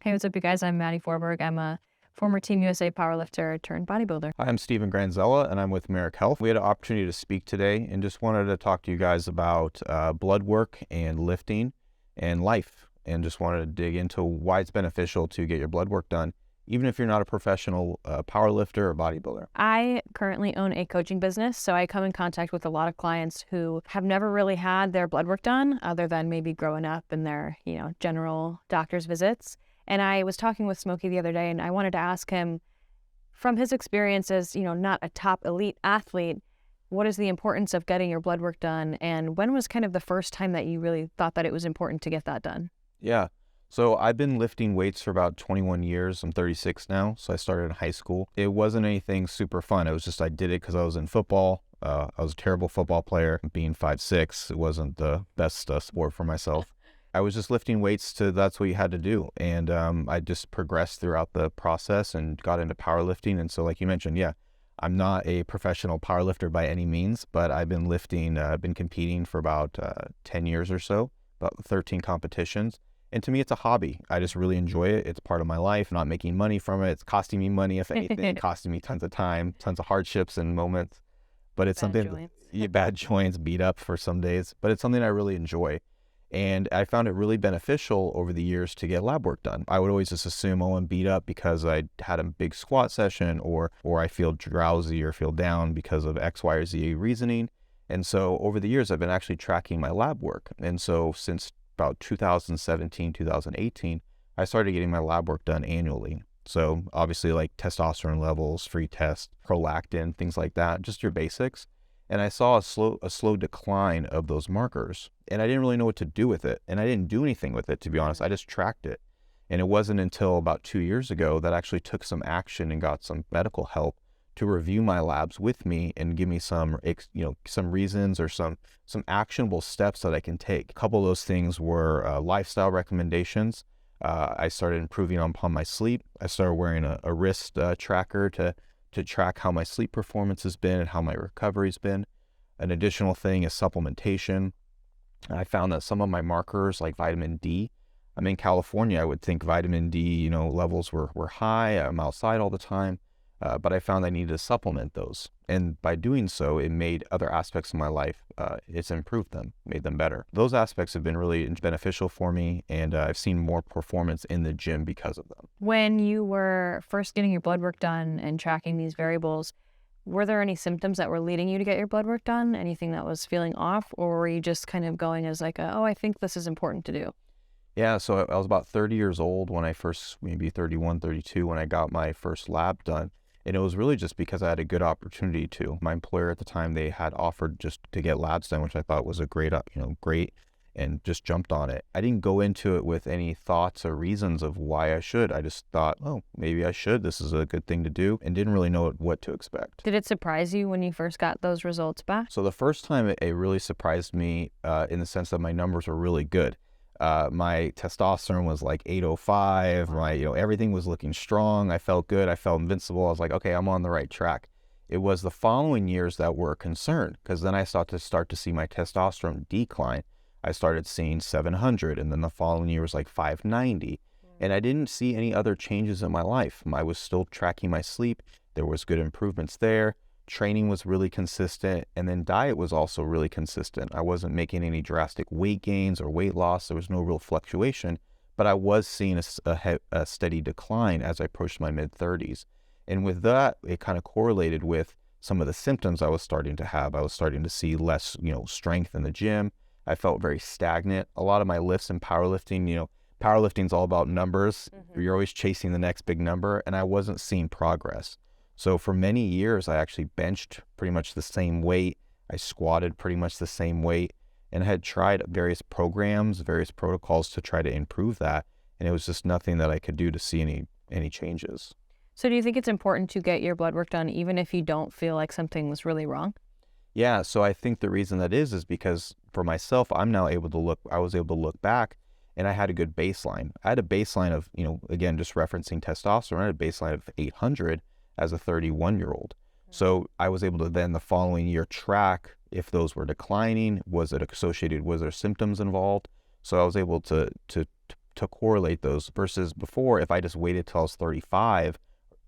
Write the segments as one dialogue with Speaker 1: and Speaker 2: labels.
Speaker 1: Hey, what's up, you guys? I'm Maddy Forberg. I'm a former Team USA powerlifter turned bodybuilder.
Speaker 2: Hi, I'm Stephen Granzella, and I'm with Merrick Health. We had an opportunity to speak today and just wanted to talk to you guys about blood work and lifting and life, and just wanted to dig into why it's beneficial to get your blood work done, even if you're not a professional powerlifter or bodybuilder.
Speaker 1: I currently own a coaching business, so I come in contact with a lot of clients who have never really had their blood work done other than maybe growing up in their, general doctor's visits. And I was talking with Smokey the other day, and I wanted to ask him, from his experience as, not a top elite athlete, what is the importance of getting your blood work done? And when was kind of the first time that you really thought that it was important to get that done?
Speaker 2: Yeah. So I've been lifting weights for about 21 years. I'm 36 now. So I started in high school. It wasn't anything super fun. It was just I did it because I was in football. I was a terrible football player. Being 5'6", it wasn't the best sport for myself. I was just lifting weights that's what you had to do. And I just progressed throughout the process and got into powerlifting. And so like you mentioned, yeah, I'm not a professional powerlifter by any means, but I've been lifting, been competing for about 10 years or so, about 13 competitions. And to me, it's a hobby. I just really enjoy it. It's part of my life. I'm not making money from it. It's costing me money, if anything, costing me tons of time, tons of hardships and moments. But it's
Speaker 1: Bad
Speaker 2: something,
Speaker 1: joints.
Speaker 2: bad joints, beat up for some days, but it's something I really enjoy. And I found it really beneficial over the years to get lab work done. I would always just assume, oh, I'm beat up because I had a big squat session, or I feel drowsy or feel down because of X, Y, or Z reasoning. And so over the years, I've been actually tracking my lab work. And so since about 2017, 2018, I started getting my lab work done annually. So obviously like testosterone levels, free test, prolactin, things like that, just your basics. And I saw a slow decline of those markers, and I didn't really know what to do with it. And I didn't do anything with it, to be honest. I just tracked it. And it wasn't until about 2 years ago that I actually took some action and got some medical help to review my labs with me and give me some, some reasons or some actionable steps that I can take. A couple of those things were lifestyle recommendations. I started improving upon my sleep. I started wearing a wrist tracker to track how my sleep performance has been and how my recovery's been. An additional thing is supplementation. I found that some of my markers, like vitamin D, I'm in California, I would think vitamin D, levels were high. I'm outside all the time, but I found I needed to supplement those. And by doing so, it made other aspects of my life, it's improved them, made them better. Those aspects have been really beneficial for me, and I've seen more performance in the gym because of them.
Speaker 1: When you were first getting your blood work done and tracking these variables, were there any symptoms that were leading you to get your blood work done? Anything that was feeling off? Or were you just kind of going as like, oh, I think this is important to do?
Speaker 2: Yeah, so I was about 30 years old when I first, maybe 31, 32, when I got my first lab done. And it was really just because I had a good opportunity to. My employer at the time, they had offered just to get labs done, which I thought was a great, and just jumped on it. I didn't go into it with any thoughts or reasons of why I should. I just thought, oh, maybe I should. This is a good thing to do, and didn't really know what to expect.
Speaker 1: Did it surprise you when you first got those results back?
Speaker 2: So the first time it really surprised me in the sense that my numbers were really good. My testosterone was like 805. My, everything was looking strong. I felt good. I felt invincible. I was like, okay, I'm on the right track. It was the following years that were a concern, because then I started to see my testosterone decline. I started seeing 700, and then the following year was like 590. And I didn't see any other changes in my life. I was still tracking my sleep. There was good improvements there. Training was really consistent, and then diet was also really consistent. I wasn't making any drastic weight gains or weight loss. There was no real fluctuation, but I was seeing a steady decline as I approached my mid-30s. And with that, it kind of correlated with some of the symptoms I was starting to have. I was starting to see less, strength in the gym. I felt very stagnant. A lot of my lifts in powerlifting, powerlifting's all about numbers. You're always chasing the next big number, and I wasn't seeing progress. So for many years, I actually benched pretty much the same weight. I squatted pretty much the same weight, and had tried various programs, various protocols to try to improve that. And it was just nothing that I could do to see any changes.
Speaker 1: So do you think it's important to get your blood work done even if you don't feel like something was really wrong?
Speaker 2: Yeah, so I think the reason that is because for myself, I was able to look back, and I had a good baseline. I had a baseline of, again, just referencing testosterone, I had a baseline of 800 as a 31-year-old. So I was able to then the following year track if those were declining, was there symptoms involved? So I was able to to correlate those versus before, if I just waited till I was 35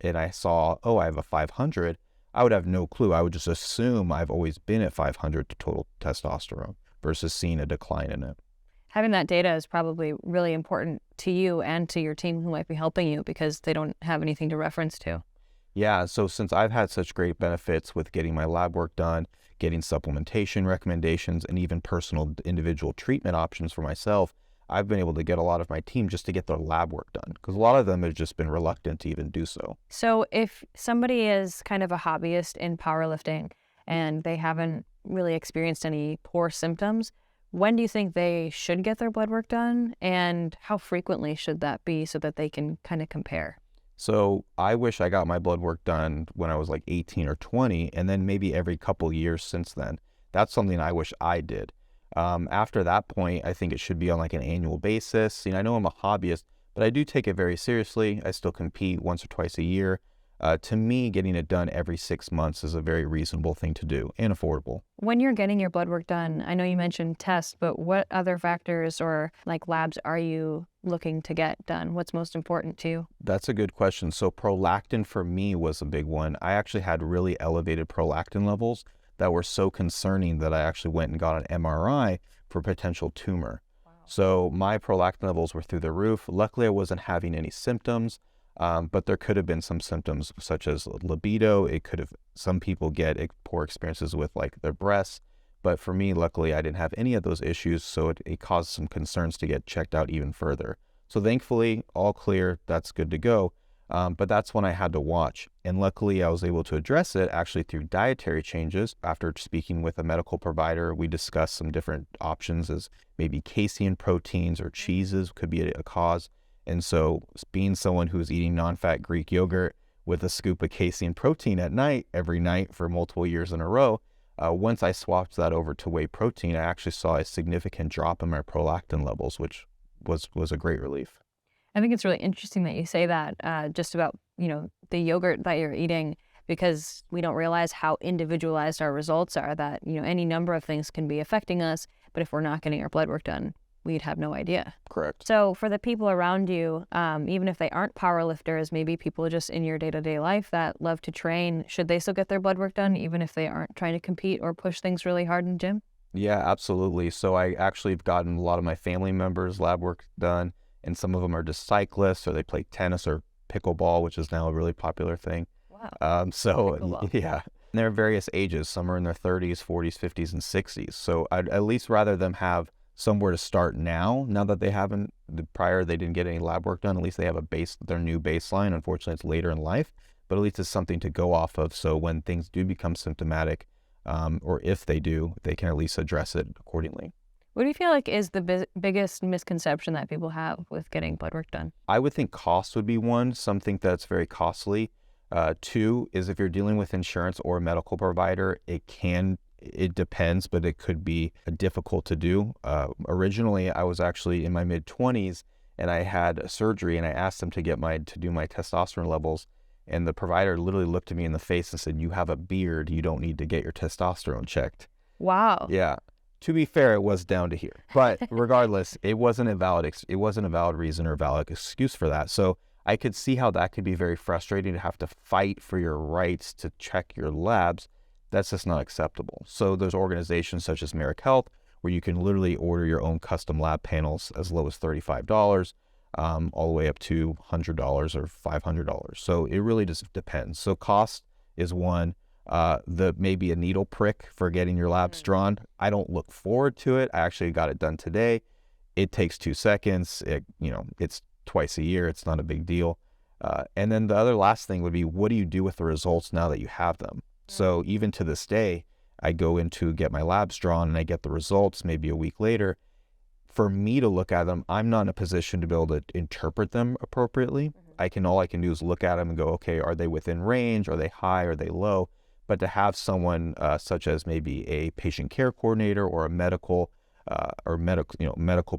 Speaker 2: and I saw, oh, I have a 500, I would have no clue. I would just assume I've always been at 500 to total testosterone versus seeing a decline in it.
Speaker 1: Having that data is probably really important to you and to your team who might be helping you because they don't have anything to reference to.
Speaker 2: Yeah, so since I've had such great benefits with getting my lab work done, getting supplementation recommendations, and even personal individual treatment options for myself, I've been able to get a lot of my team just to get their lab work done because a lot of them have just been reluctant to even do so.
Speaker 1: So if somebody is kind of a hobbyist in powerlifting and they haven't really experienced any poor symptoms, when do you think they should get their blood work done, and how frequently should that be so that they can kind of compare?
Speaker 2: So I wish I got my blood work done when I was like 18 or 20, and then maybe every couple years since then. That's something I wish I did. After that point, I think it should be on like an annual basis. I know I'm a hobbyist, but I do take it very seriously. I still compete once or twice a year. To me, getting it done every 6 months is a very reasonable thing to do and affordable.
Speaker 1: When you're getting your blood work done, I know you mentioned tests, but what other factors or like labs are you looking to get done? What's most important to you?
Speaker 2: That's a good question. So prolactin for me was a big one. I actually had really elevated prolactin levels that were so concerning that I actually went and got an MRI for potential tumor. Wow. So my prolactin levels were through the roof. Luckily, I wasn't having any symptoms. But there could have been some symptoms such as libido. Some people get poor experiences with like their breasts. But for me, luckily, I didn't have any of those issues. So it caused some concerns to get checked out even further. So thankfully, all clear. That's good to go. But that's when I had to watch. And luckily, I was able to address it actually through dietary changes. After speaking with a medical provider, we discussed some different options as maybe casein proteins or cheeses could be a cause. And so being someone who's eating non-fat Greek yogurt with a scoop of casein protein at night, every night for multiple years in a row, once I swapped that over to whey protein, I actually saw a significant drop in my prolactin levels, which was a great relief.
Speaker 1: I think it's really interesting that you say that just about, the yogurt that you're eating, because we don't realize how individualized our results are, that, any number of things can be affecting us, but if we're not getting our blood work done, we'd have no idea.
Speaker 2: Correct.
Speaker 1: So for the people around you, even if they aren't powerlifters, maybe people just in your day-to-day life that love to train, should they still get their blood work done even if they aren't trying to compete or push things really hard in the gym?
Speaker 2: Yeah, absolutely. So I actually have gotten a lot of my family members' lab work done, and some of them are just cyclists or they play tennis or pickleball, which is now a really popular thing.
Speaker 1: Wow.
Speaker 2: Yeah. And they're various ages. Some are in their 30s, 40s, 50s, and 60s. So I'd at least rather them have somewhere to start now that they haven't, they didn't get any lab work done. At least they have their new baseline. Unfortunately, it's later in life, but at least it's something to go off of. So when things do become symptomatic, or if they do, they can at least address it accordingly.
Speaker 1: What do you feel like is the biggest misconception that people have with getting blood work done?
Speaker 2: I would think cost would be one. Some think that's very costly. Two is if you're dealing with insurance or a medical provider, it depends, but it could be difficult to do. Originally, I was actually in my mid-20s and I had a surgery and I asked them to do my testosterone levels. And the provider literally looked at me in the face and said, "You have a beard. You don't need to get your testosterone checked."
Speaker 1: Wow.
Speaker 2: Yeah. To be fair, it was down to here. But regardless, it wasn't a valid reason or valid excuse for that. So I could see how that could be very frustrating to have to fight for your rights to check your labs. That's just not acceptable. So there's organizations such as Merrick Health where you can literally order your own custom lab panels as low as $35, all the way up to $100 or $500. So it really just depends. So cost is one. Maybe a needle prick for getting your labs drawn. I don't look forward to it. I actually got it done today. It takes 2 seconds. It's twice a year. It's not a big deal. And then the last thing would be, what do you do with the results now that you have them? So even to this day, I go in to get my labs drawn and I get the results maybe a week later. For me to look at them, I'm not in a position to be able to interpret them appropriately. All I can do is look at them and go, okay, are they within range? Are they high? Are they low? But to have someone such as maybe a patient care coordinator or a medical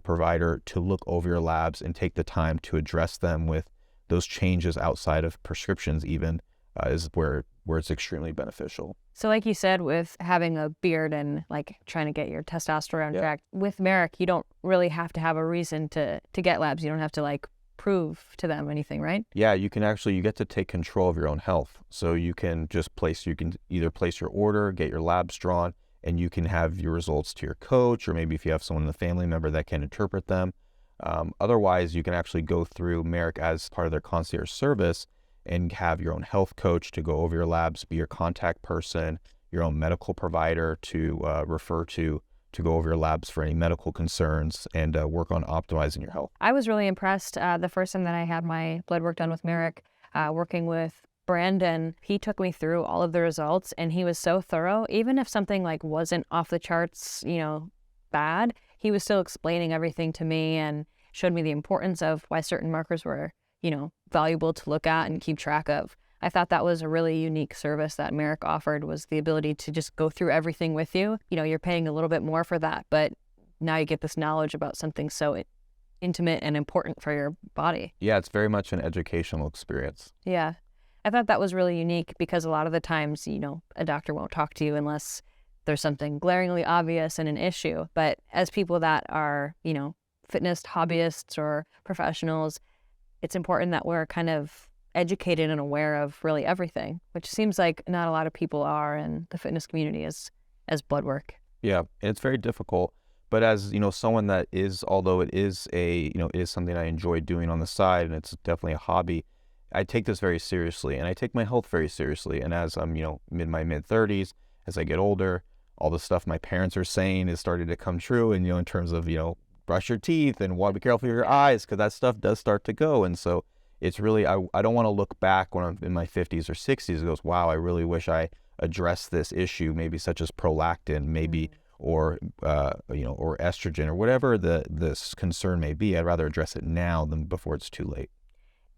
Speaker 2: provider to look over your labs and take the time to address them with those changes outside of prescriptions even, is where it's extremely beneficial.
Speaker 1: So like you said, with having a beard and like trying to get your testosterone checked, with Merrick, you don't really have to have a reason to get labs. You don't have to like prove to them anything, right?
Speaker 2: Yeah, you get to take control of your own health. So you can either place your order, get your labs drawn, and you can have your results to your coach, or maybe if you have someone in the family member that can interpret them. Otherwise, you can actually go through Merrick as part of their concierge service and have your own health coach to go over your labs, be your contact person, your own medical provider to refer to go over your labs for any medical concerns, and work on optimizing your health.
Speaker 1: I was really impressed the first time that I had my blood work done with Merrick, working with Brandon. He took me through all of the results, and he was so thorough. Even if something like wasn't off the charts, bad, he was still explaining everything to me and showed me the importance of why certain markers were, valuable to look at and keep track of. I thought that was a really unique service that Merrick offered, was the ability to just go through everything with you. You're paying a little bit more for that, but now you get this knowledge about something so intimate and important for your body.
Speaker 2: Yeah, it's very much an educational experience.
Speaker 1: Yeah. I thought that was really unique because a lot of the times, a doctor won't talk to you unless there's something glaringly obvious and an issue. But as people that are, fitness hobbyists or professionals, it's important that we're kind of educated and aware of really everything, which seems like not a lot of people are in the fitness community as blood work.
Speaker 2: Yeah, and it's very difficult. But as someone that is, although it is it is something I enjoy doing on the side, and it's definitely a hobby, I take this very seriously, and I take my health very seriously. And as I'm in my mid-30s, as I get older, all the stuff my parents are saying is starting to come true. And in terms of brush your teeth and be careful of your eyes, because that stuff does start to go. And so it's really, I don't want to look back when I'm in my 50s or 60s and goes, wow, I really wish I addressed this issue, maybe such as prolactin, maybe, or or estrogen, or whatever this concern may be. I'd rather address it now than before it's too late.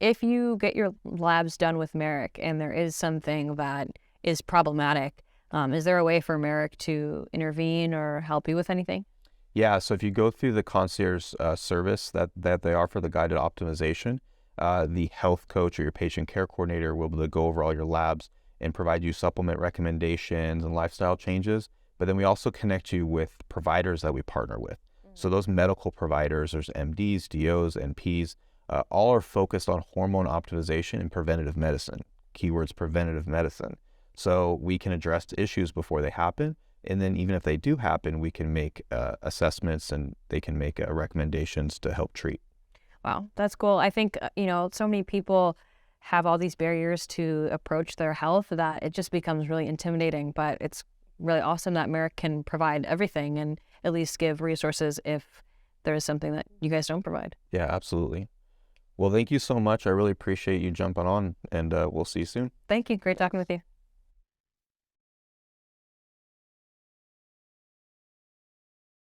Speaker 1: If you get your labs done with Merrick and there is something that is problematic, is there a way for Merrick to intervene or help you with anything?
Speaker 2: Yeah, so if you go through the concierge service that they offer, the guided optimization, the health coach or your patient care coordinator will be able to go over all your labs and provide you supplement recommendations and lifestyle changes. But then we also connect you with providers that we partner with. So those medical providers, there's MDs, DOs, NPs, all are focused on hormone optimization and preventative medicine. Keywords preventative medicine. So we can address issues before they happen. And then even if they do happen, we can make assessments, and they can make recommendations to help treat.
Speaker 1: Wow, that's cool. I think, so many people have all these barriers to approach their health that it just becomes really intimidating. But it's really awesome that Merrick can provide everything and at least give resources if there is something that you guys don't provide.
Speaker 2: Yeah, absolutely. Well, thank you so much. I really appreciate you jumping on, and we'll see you soon.
Speaker 1: Thank you. Great talking with you.